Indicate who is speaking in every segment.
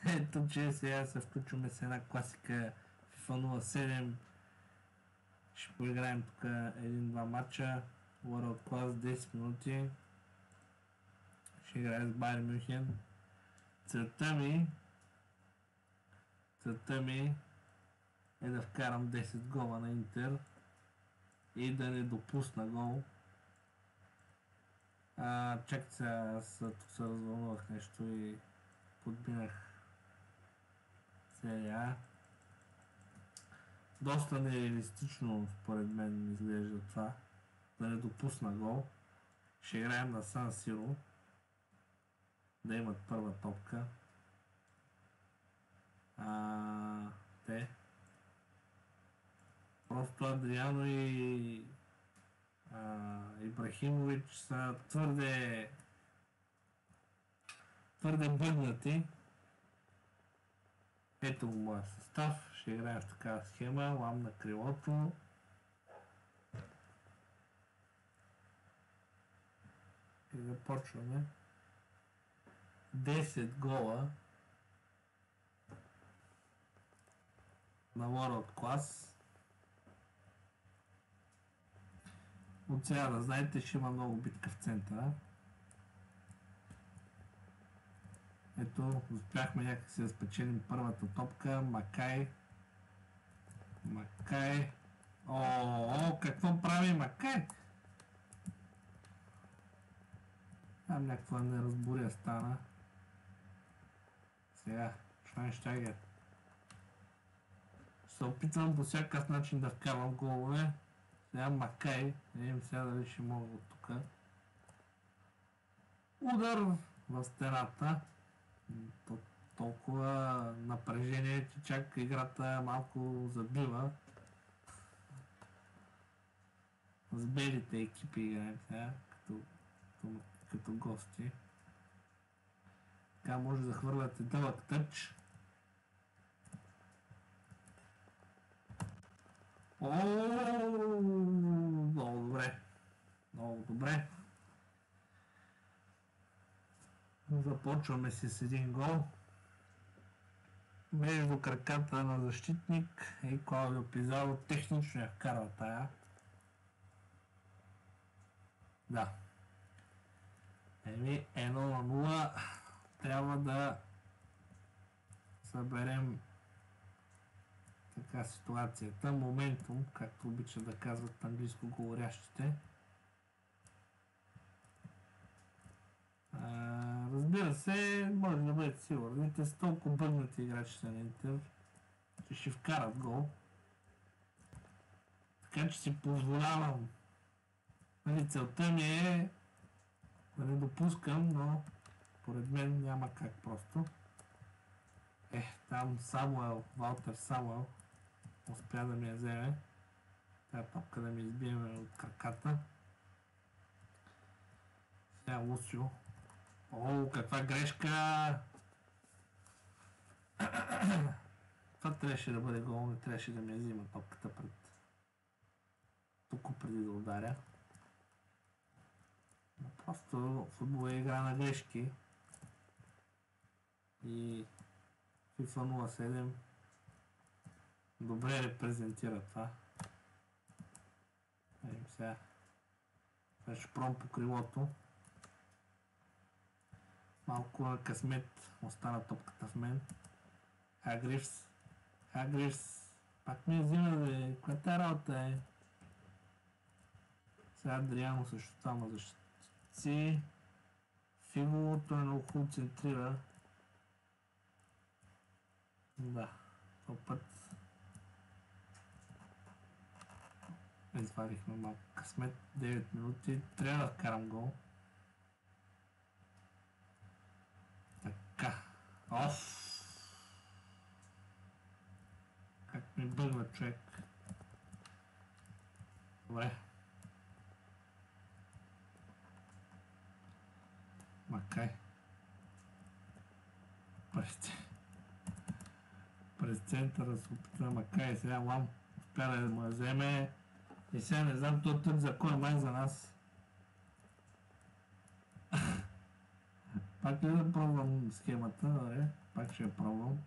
Speaker 1: Ето, че сега се включваме с една класика FIFA 07. Ще поиграем тук един-два матча. World Class 10 минути. Ще играем с Байер Мюнхен. Целта ми е да вкарам 10 гола на Интер и да не допусна гол. Чакайте сега, аз тук се развълнувах нещо и подминах серия. Доста нереалистично според мен изглежда това, да не допусна гол. Ще играем на Сан Сиро, да имат първа топка. Те просто Адриано и Ибрахимович са твърде бъгнати. Ето го моя състав. Ще играем в такава схема. Лам на крилото. И започваме. 10 гола на World Class. От сега да знаете, ще има много битка в центъра. Ето, успяхме някакси да спечелим първата топка. Макай. О, какво прави Макай? Там някаква неразбория стана. Сега, Швайнщайгер. Се опитвам по всякакъв начин да вкарвам голове. Сега Макай. Не видим сега дали ще мога от тук. Удар в стената. Толкова напрежение, че чак играта малко забива. С белите екипи играем сега, като гости. Така може да хвърляте дълъг тъч. Много добре. Много добре. Започваме с един гол. Между краката на защитник и Клаудио Пизаро технично я вкарва тая. Да. 1-0. Трябва да съберем така ситуацията. Моментум, както обичат да казват английско говорящите. Разбира се, може да бъдете сигурни, те са толкова бъгнати играчите на Интер, че ще вкарат гол. Така че си позволявам. Целта ми е да не допускам, но поред мен няма как просто. Там Валтер Самуел успя да ми я вземе. Тая топка да ми избиеме от краката. Сега Лусио. Каква грешка! Това трябваше да бъде гол, не трябваше да ми взима топката тук преди да ударя. Но просто футбол е игра на грешки. И FIFA 07 добре репрезентира това. Видим сега. Това ще пром по крилото. Малко на късмет остана топката в мен. Хагривс. Пак ми взима, бе. Коя тая работа е? Сега Адриано също там защитци. Фиговото е много хубаво центрира. Да, този път извадихме малко късмет. 9 минути. Трябва да вкарам гол. Така. Как ми бъгва човек. Добре. Макай. През центъра се опитва Макай. Сега Лам успя да му я вземе. И сега не знам този тък за кой, май за нас. Пак ли да пробвам схемата, добре? Пак ще я пробвам.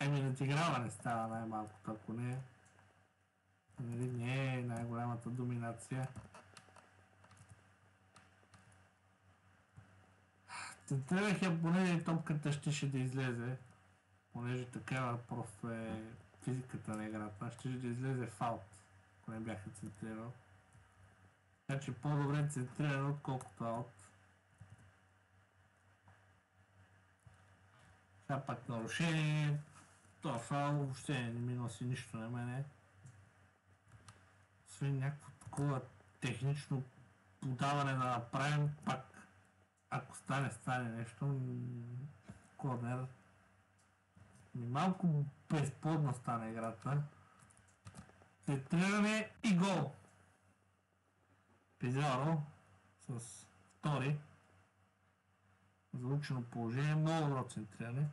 Speaker 1: Надиграване става най-малкото, ако не. Нали, не е най-голямата доминация. Центрирах я, поне и топката щеше да излезе. Понеже такава просто е физиката на играта. Щеше да излезе фаут, ако не бяха центрирал. Така че по-добре центрирано, отколкото аут. Сега пак нарушение. Това фаул въобще не ми носи нищо на мене. Освен някакво такова технично подаване да направим, пак ако стане нещо. Корнер. Малко безплодна стана играта. Центриране и гол. Пизаро с втори. Заучено положение, много добро центриране.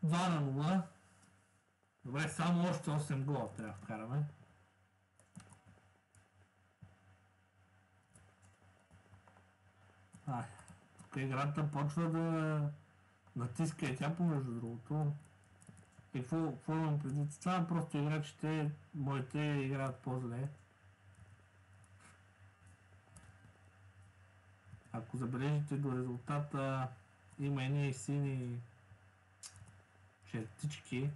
Speaker 1: 2-0. Добре, само още 8 гола трябва да вкараме. Тук играта почва да натиска и тя помежду другото. И какво имам предвид? Това просто играчите, моите играят по-зле. Ако забележите до резултата, има едни сини чертички.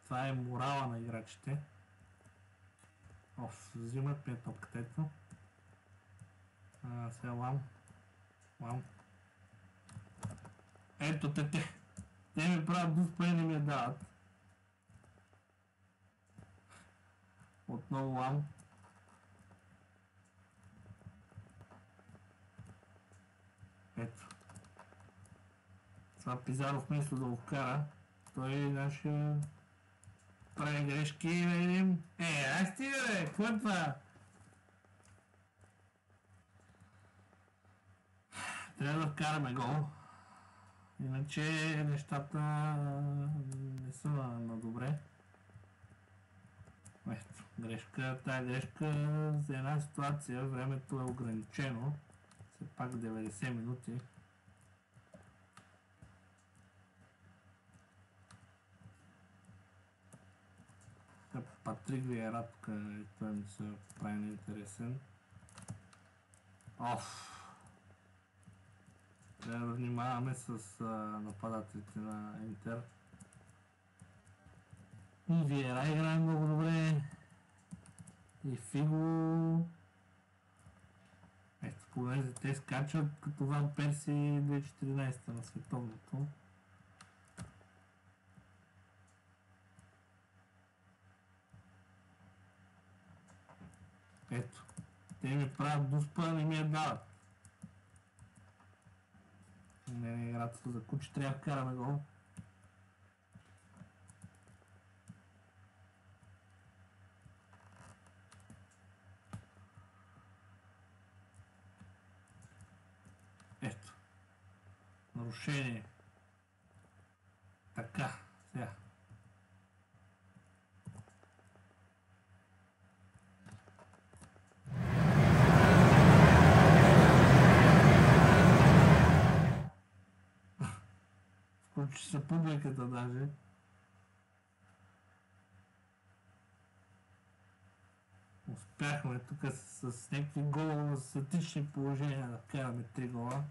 Speaker 1: Това е морала на играчите. Взимат ми е топката, ето. Сега лам. Ето те ми правят дуспа и не ми я дават. Отново лам. Ето. Това Пизаров вместо да го вкара, той нашия прави грешки и да видим. Ай стига бе, какво е това? Трябва да вкараме гол. Иначе нещата не са на добре. Ето, грешка, тая грешка за една ситуация, времето е ограничено. Все пак 90 минути. Патрик Виера тук, той ми се прави неинтересен. Трябва да внимаваме с нападателите на Интер. И Виера играе много добре. И Фиго. Ето, понеже те скачат като Ван Перси 2014 на световното. Ето, те ми правят дуспа, не ми я дават. Не, играта се закучи, трябва да вкараме гол. Ето. Нарушение. Така, сега. Включи се публиката даже. Успяхме тук с някакви голове, с статични положения да вкараме 3 гола.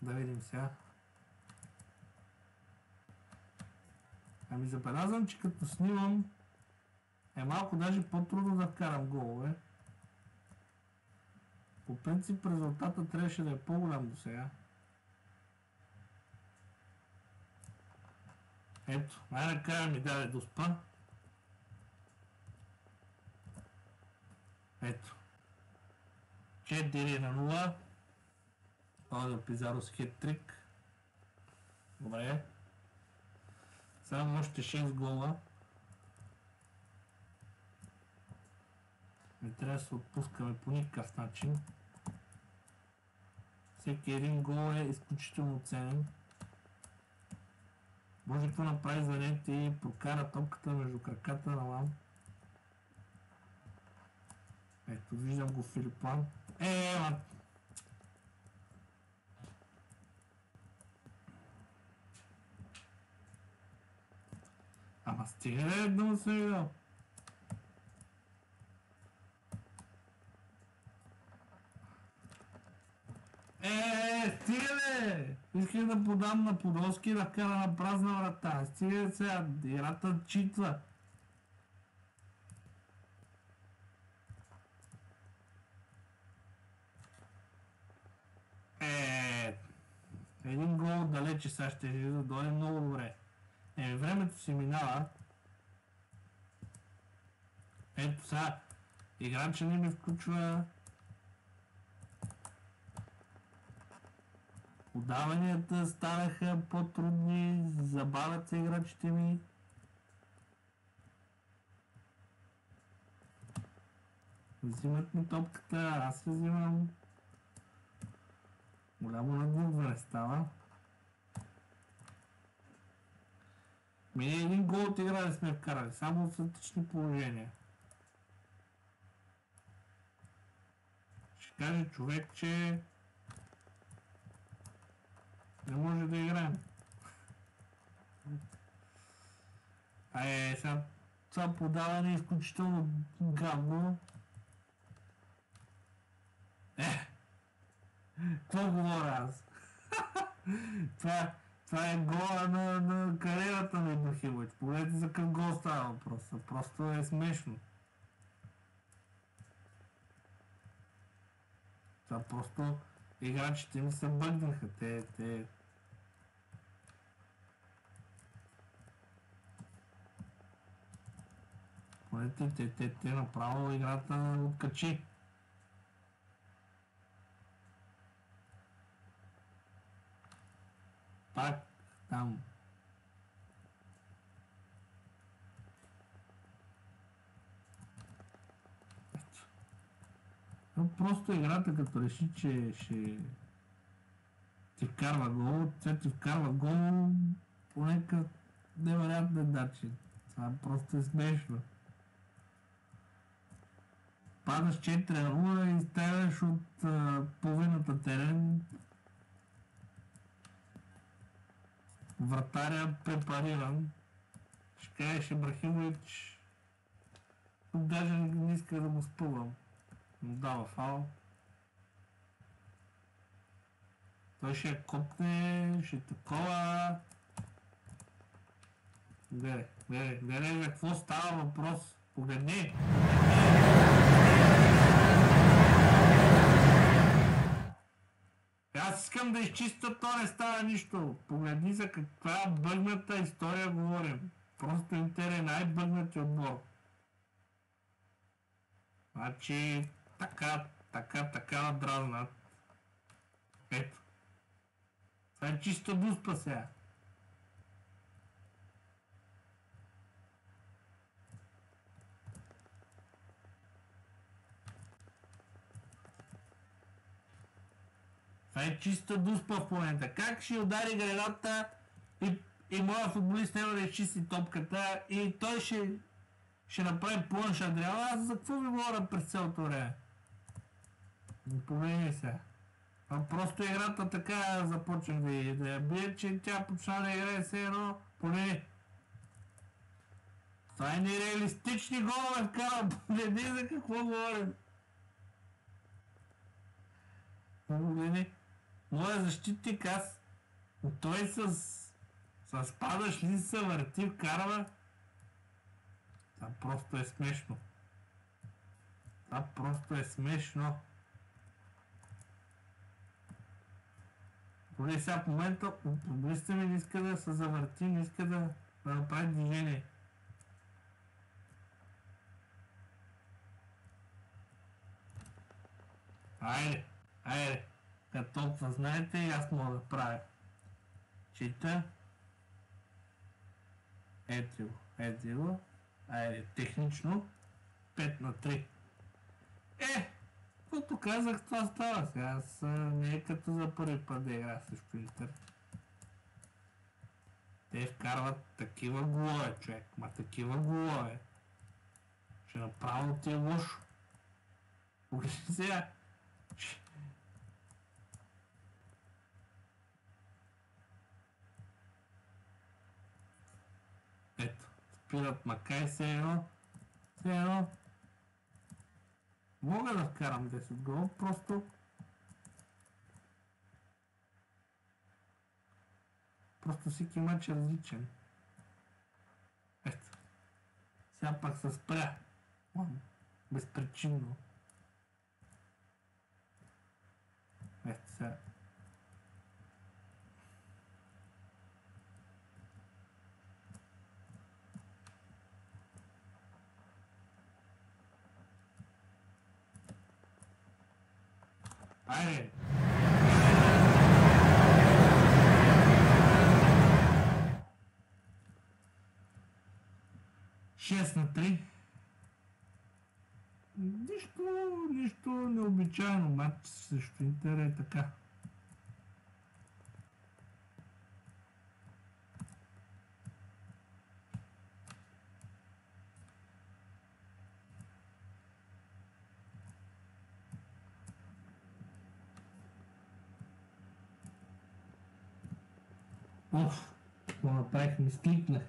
Speaker 1: Да видим сега. Ами забелязвам, че като снимам е малко даже по-трудно да вкарам голове. По принцип резултата трябваше да е по-голям до сега. Ето, най-накрая ми даде дуспа. Ето. 4-0. Оля Пизаро с хит-трик. Добре. Само още 6 гола. Не трябва да се отпускаме по никакъв начин. Всеки един гол е изключително ценен. Може да направи за нет и прокара топката между краката на Лам. Ето виждам го Филипан. Ма... Ама стига да му се видал. Стига бе! Исках да подам на Подолски да вкара на празна врата. Стига сега, играта читва. Един гол далече сега ще да дойде много добре. Времето си минава. Ето сега, играча не ми включва. Подаванията станаха по-трудни, забавят се играчите ми. Взимат ми топката, аз я взимам. Голямо надвързване става. Един гол от игра не сме вкарали, само в статични положения. Ще каже човек, че не може да играем. Сега това подаване е изключително гадно. Какво говоря аз? Това е гола на кариерата на Ибрахимович. Погледайте за какъв гол става въпрос. Просто е смешно. Това просто играчите ми се бъгнаха. Те... Погледайте, те направо играта откачи. Пак там. Просто играта като реши, че ще ти вкарва гол, тя ти вкарва гол по някакъв невероятен начин. Това просто е смешно. Падаш 4-0 и ставаш от половината терен. Вратаря препариран. Ще кажеш Ибрахимович. Тук даже не иска да го спъвам. Но дава фал. Той ще я копне, ще такова. Гледай, за какво става въпрос. Погледни. Аз искам да изчистя, то не става нищо. Погледни за каква бъгната история говорим. Просто Интер е най-бъгнати отбор. Значи, така надразнат. Ето. Това е чиста дуспа сега. Това е чиста дуспа в момента. Как ще удари гредата и моя футболист няма да изчисти топката и той ще направи плънш Адриан. Аз за какво ви говоря през цялото време? Не помени се. Просто играта така започнах да я бие, че тя почна да играе все едно поне. Това е нереалистични голове вкарам. Погледни за какво говорим. Погледни. Моя защитник аз. Той с падаш ли се върти, вкарва. Това просто е смешно. Това просто е смешно. Поне сега в момента футболистът ми не иска да се завърти, не иска да направи движение. Айде. Като толкова знаете и аз мога да правя. Чита. Ето го. Айде, технично. 5-3. Каквото казах, това става сега. Аз не е като за първи път да игра срещу Интер. Те вкарват такива голове, човек. Такива голове. Ще направо ти е лошо. Погледни сега. Ето, спират Макай все едно. Все едно. Мога да вкарам 10 гола, просто всеки матч е различен. Ето. Сега пак се спря. Безпричинно. Ето сега. Айде! 6-3. Нищо необичайно матч срещу Интер е така. Какво направих, ми скликнах.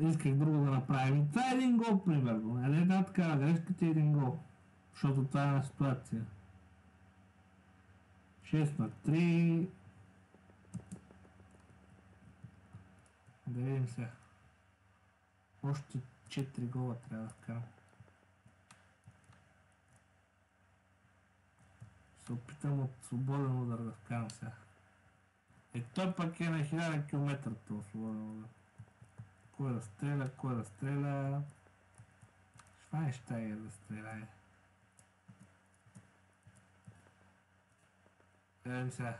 Speaker 1: Исках друго да направим. Това е един гол, примерно. Една така грешката е един гол. Защото това е на ситуация. 6-3. Да видим сега. Още 4 гола трябва да вкарам. Се опитам от свободен удар да вкарам сега. Той пък е на 1000 км това свободен удар. Кой да стреля? Швайнщайгер да стреля. Гледам сега.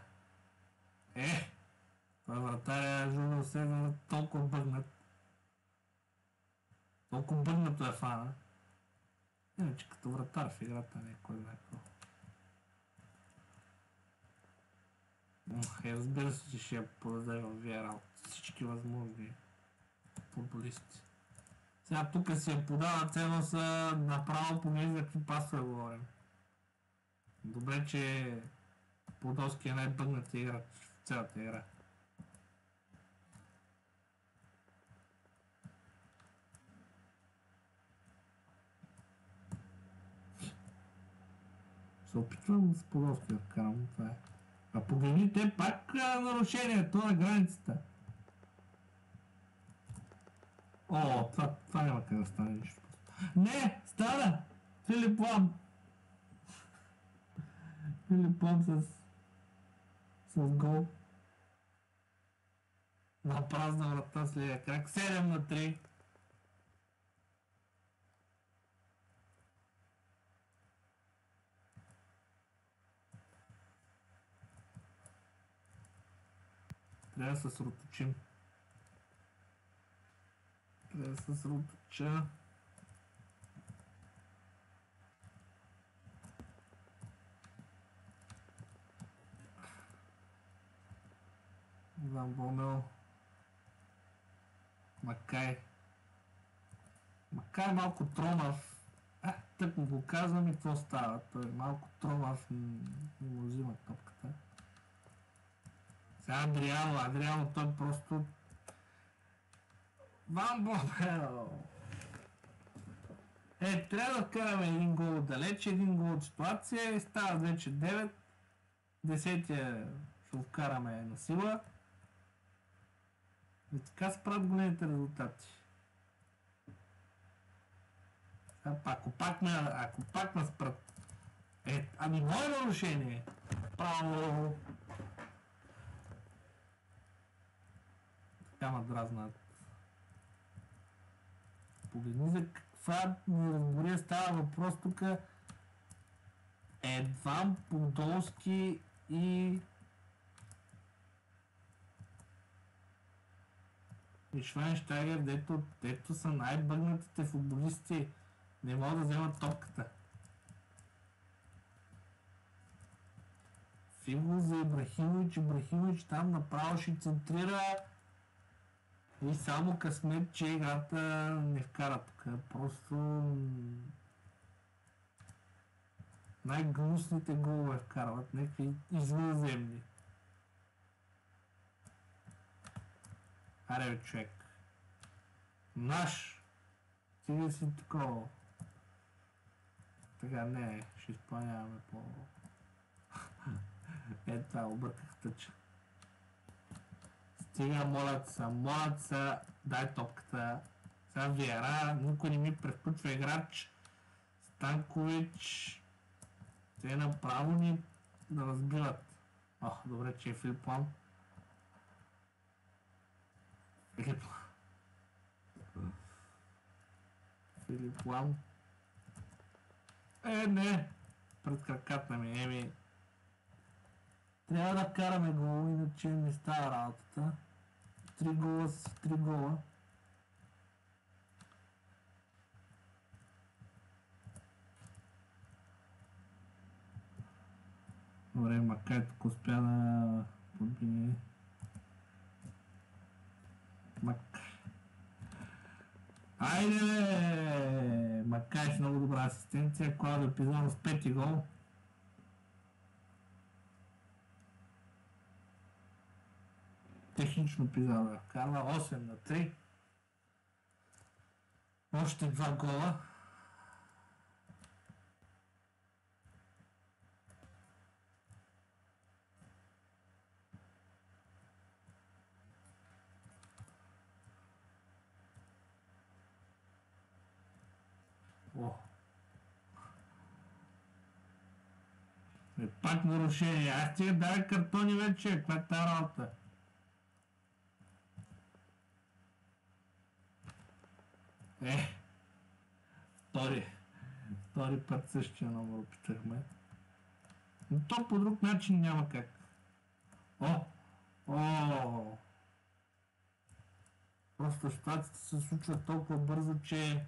Speaker 1: Това вратаря Журнал Седна толкова бъгнат. Толкова бъгнато е фана. Иначе като вратар в играта не е кой знае какво. Разбира се, че ще я подаде в VR от всички възможни футболисти. Сега тук си я подава цено са направо помни за какви пасове говорим. Добре, че Подолски е най-бъгната игра в цялата игра. Се опитвам с Подолски да вкарам, това е. А погледните пак нарушението на границата. Това няма как да стане нищо. Не! Стана! Филип Лам! Филип Лам с гол. На празна врата с левия крак. 7-3. Трябва да се съсредоточим. Трябва да се съсредоточа. Ван Бомел. Макай малко тромав. Тък му го казвам и какво става. Той е малко тромав, не му взима топката. Сега Адриано, той просто... Ван Бомел! Трябва да вкараме един гол отдалече, един гол от ситуация и става вече 9. 10-тия ще го вкараме на сила. И така се правят големите резултати. Ако пак ме спрат. Ами мое нарушение. Право. Така ме дразнат. Погледни за каква неразбория става въпрос тук. Едван Подолски и Швайнщайгер, дето са най-бъгнатите футболисти, не могат да вземат топката. Фигул за Ибрахимович там направо ще центрира и само късмет, че играта не вкара тук. Просто Най-гнусните голове вкарват, някакви извънземни. Аре бе, човек. Наш! Стига си такова. Така, не, ще изпълняваме по... Ето това, обърках тъча. Стига, моля се, дай топката. Сега Виера, никой не ми прескучва играч. Станкович. Те направо ни да разбиват. О, добре, че е Филип Лам. Филип Лам. Не! Пред краката ми, еми. Трябва да караме гол, иначе не става работата. 3 гола с 3 гола. Добре, Макай тук успя да подбие. Айде! Макай с много добра асистенция. Клаудио Пизаро с 5 гол. Технично Пизаро вкарва 8-3. Още 2 гола. О! Пак нарушение. Аз ти дай картони вече. Каква е тази работа? Втори път същия номер опитахме. Но то по друг начин няма как. О! Просто щатите се случват толкова бързо, че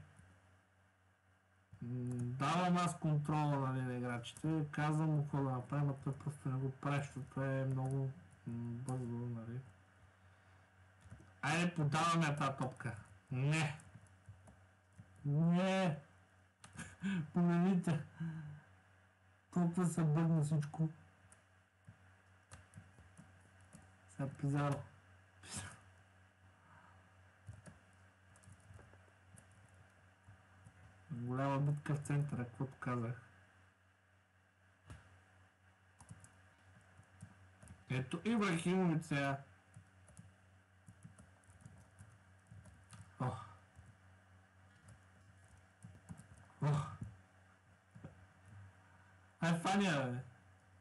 Speaker 1: давам аз контрола на играчите, казвам му какво да направим, а той просто не го прави, защото е много бързо, нали. Айде, подаваме тази топка. Не! Помените. Толкова се бъгна всичко. Сега Пизаро. Голяма битка в центъра, каквото казах. Ето Ибрахимович сега. Ай, фаня,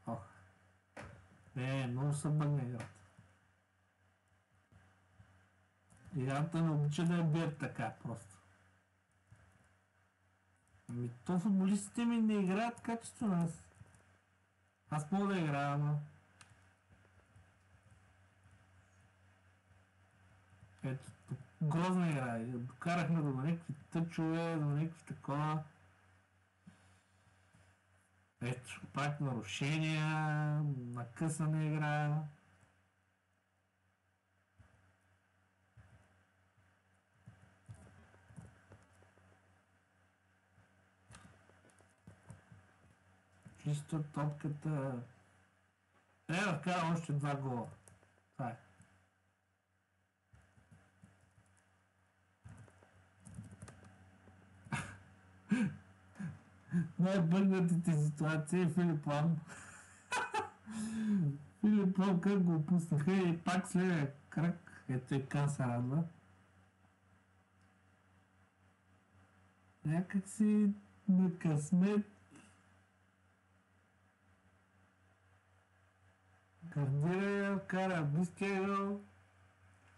Speaker 1: бе. Не, много се бъгна играта. Играта не обича да я бият така, просто. Ами то футболистите ми не играят качествено. Аз мога да играя, ама... Ето, грозна игра. Докарахме до някакви тъчове, до някакви такова. Ето, пак нарушения, накъсана игра. Чисто топката... Трябва да вкара още 2 гола. Това е. Най-бъгнатите ситуации е Филип Лам. Филип Лам как го опуснаха и пак следния кръг. Ето и Кан се радва. Някак си на късмет. Гардира, кара близкия играл.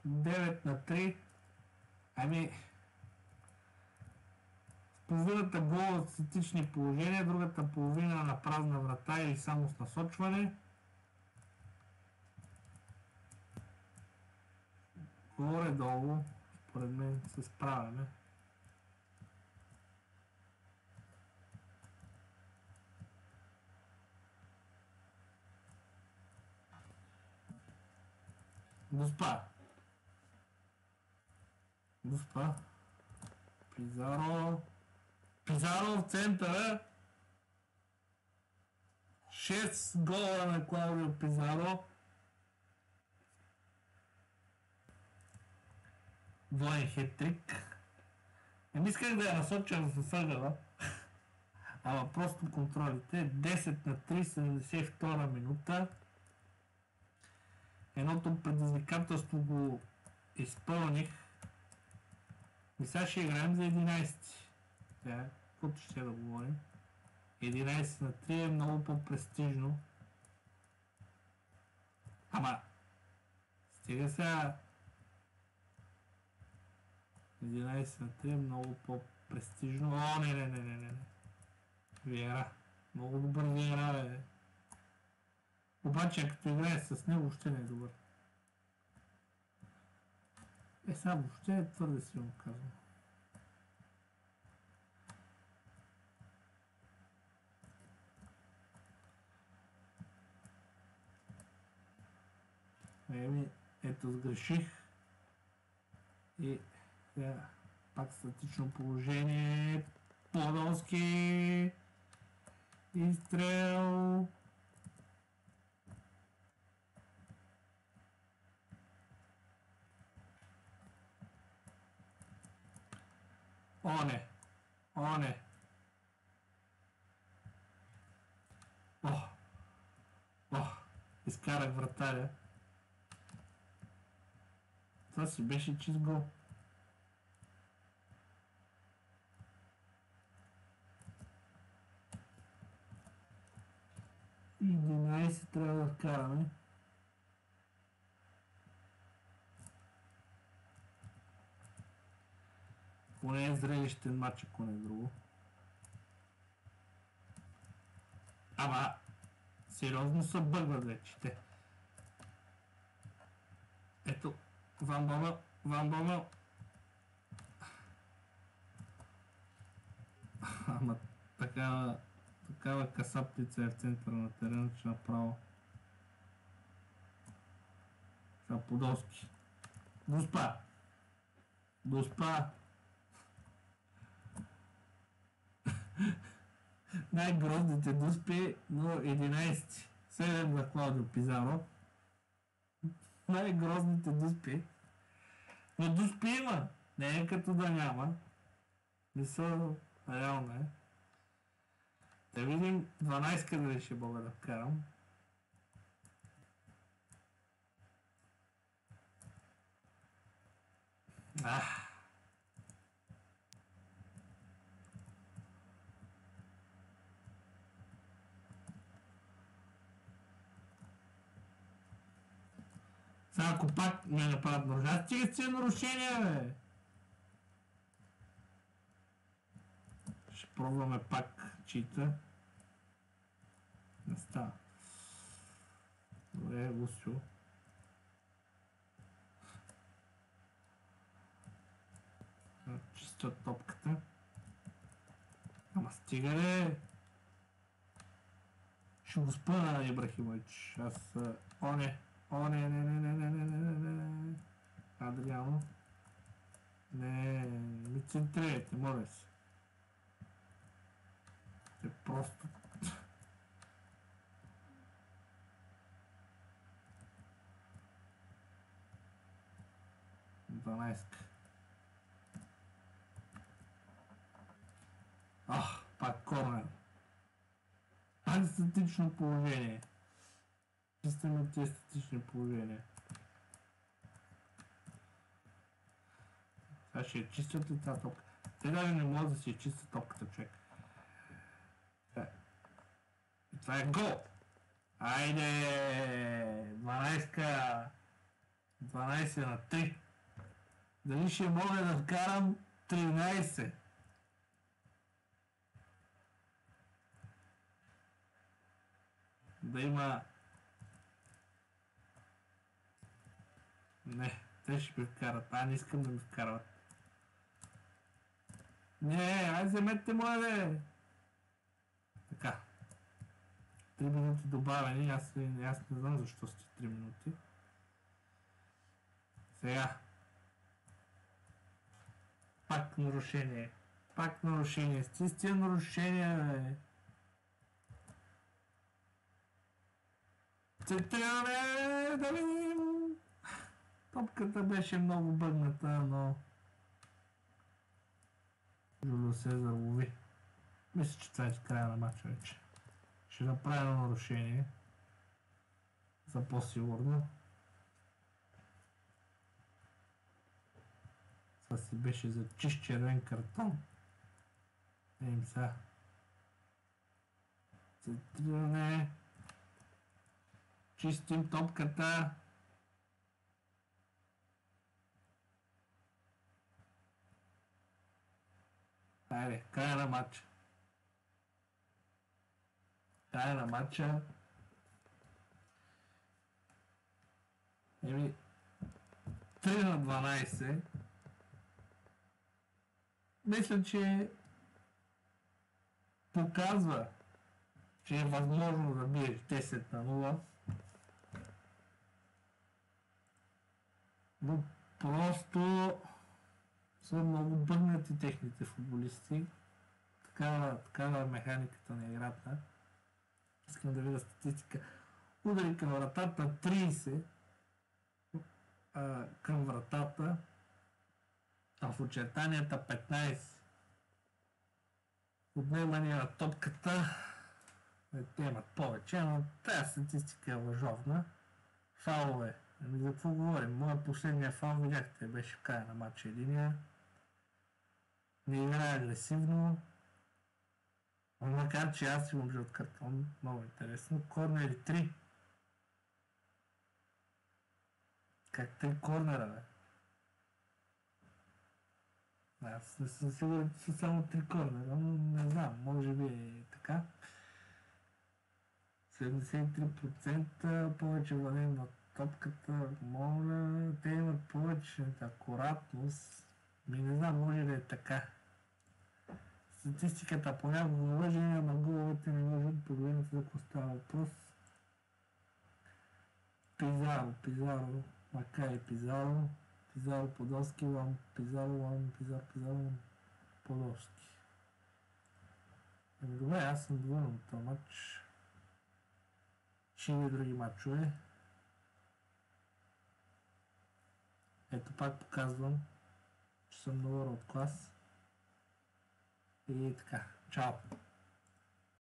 Speaker 1: 9-3. Ами... Половината гола от статични положения, другата половина на празна врата или само с насочване. Горе-долу, според мен се справяме. Доспа. Пизаро в центъра. 6 гола на Клаудио Пизаро. Двоен хет-трик. Не исках да я насоча за съгъла, ама просто контролите. 10 на 3, 72 минута. Едното предизвикателство го изпълних. И сега ще играем за 11. Сега, каквото ще да говорим. 11 на 3 е много по-престижно. Ама, стига сега. 11 на 3 е много по-престижно. О, не. Виера. Много добър Виера, бе. Обаче, като играе с него, въобще не е добър. Сега въобще е твърде силно казвам. Ето сгреших. И сега пак статично положение. Подолски. Изстрел. О, не. Изкарах вратаря. Това си беше чист гол. И 11 трябва да вкараме. Поне е зрелищен матч, ако не е друго. Ама, сериозно се бъгват вече те. Ето, Ван Бомел. Ама, такава касаптица е в центъра на терена, че направо. Сега Подолски. Доспа. Най-грозните дуспи, но 11. 7 за Клаудио Пизаро. Най-грозните дуспи. Но дуспи има. Не е като да няма. Мисъл, реално е. Да видим 12 къде ще мога да вкарам. Сега ако пак ме направят нарушения, стига с тия нарушения, бе! Ще пробваме пак чита. Не става. Добре, Лусио. Чиста топката. Ама стига ли? Ще го спъна, Ибрахимович. Аз... не. Адриано. Не ми центрирайте, моля се. Те просто... Дванайска. Пак корнер. Пак статично положение. Чистаме тези статични положения. Сега ще я чистят ли тази топка? Те даже не могат да си я чистят топката, човек. И това е гол! Айде! 12 на 3. Дали ще мога да вкарам 13? Да има... Не, те ще ми вкарат. Не искам да ми вкарват. Не, ай вземете моя, бе! Така. 3 минути добавени, аз не знам защо сте 3 минути. Сега. Пак нарушение. С тия нарушения, бе. Центриране, да видим. Топката беше много бъгната, но Жулио Сезар лови. Мисля, че това е края на матча вече. Ще направя едно нарушение. За по-сигурно. Това си беше за чист червен картон. Ейм сега. Центриране. Чистим топката. Айде, края на матча. Края на матча. Еми, 3 на 12. Мисля, че показва, че е възможно да биеш 10 на 0. Но просто са много бъгнати техните футболисти. Такава е механиката на играта. Искам да видя статистика. Удари към вратата 30 към вратата, а в очертанията 15. Отнемания на топката те имат повече, но тази статистика е лъжовна. Фалове. Ами за какво говорим? Моя последния фал, видяхте, беше в края на матча единия. Не играе агресивно. Макар че аз имам жълт картон, много интересно. Корнери 3. Как 3 корнера, бе? Аз не съм сигурен, че са само 3 корнера, но не знам, може би е така. 73% повече владение на топката, моля, те имат повече акуратност. Не знам, може да е така. Статистиката понякога лъжи, ама головете не може да погледнете за какво става въпрос. Пизаро, Макай Пизаро, Пизаро Подолски, Пизаро, Подолски. Добре, аз съм доволен от този матч. Ще има и други матчове. Ето пак показвам, че съм много от клас. И така, чао!